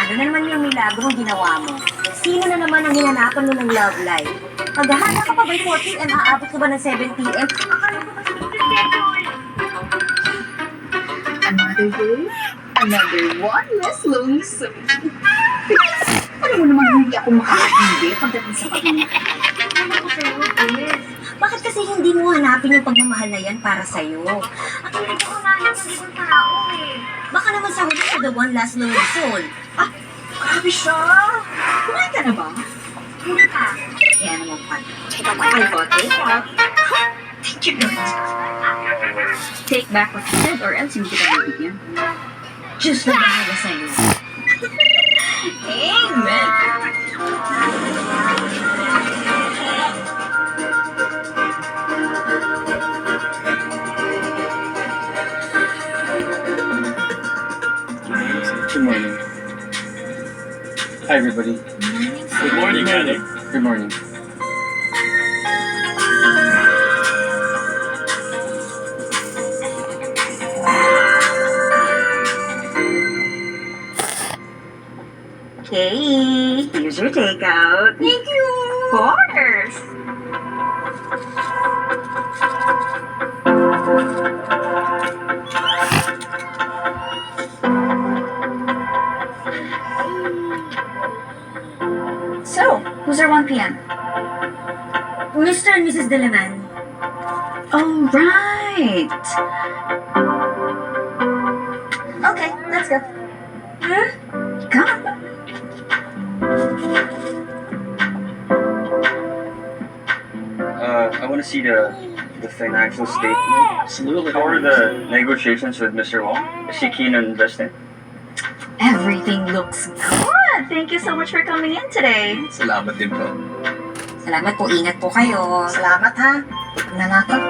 Ano na naman yung milagrong ginawa mo? Sino na naman ang hinanapan mo ng love life? Maghahanda ka pa by 4 p.m. Aabot ka ba ng 7 p.m.? Akala ko kasi schedule. Another day, another one less lonely soul. Ano mo naman hindi ako makakaindi pagdating sa pamilya? Ano ko sa'yo, Bes? Bakit kasi hindi mo hanapin yung pagmamahal na yan para sa'yo? At hindi ko unahin yung ibang tao eh. Baka naman sa huli ka the one last lonely soul. Ah, grabe siya! Kumain ka na ba? Hindi pa. Yan mo pa. I thought take out. Thank you, Lord. Take back what you said or else hindi kita bibigyan. Diyos na bahala sa'yo. Amen! Good morning. Hi, everybody. Good morning, Manny. Good morning. Okay, here's your takeout. Thank you! Of course! So, who's our 1 p.m.? Mr. and Mrs. Delaman. Oh, right! Okay, let's go. Huh? Come. I want to see the financial statement. Absolutely. How are the negotiations with Mr. Wong? Is he keen on investing? Everything looks good! Thank you so much for coming in today. Salamat din po. Salamat po, ingat po kayo. Salamat ha. Nanakot.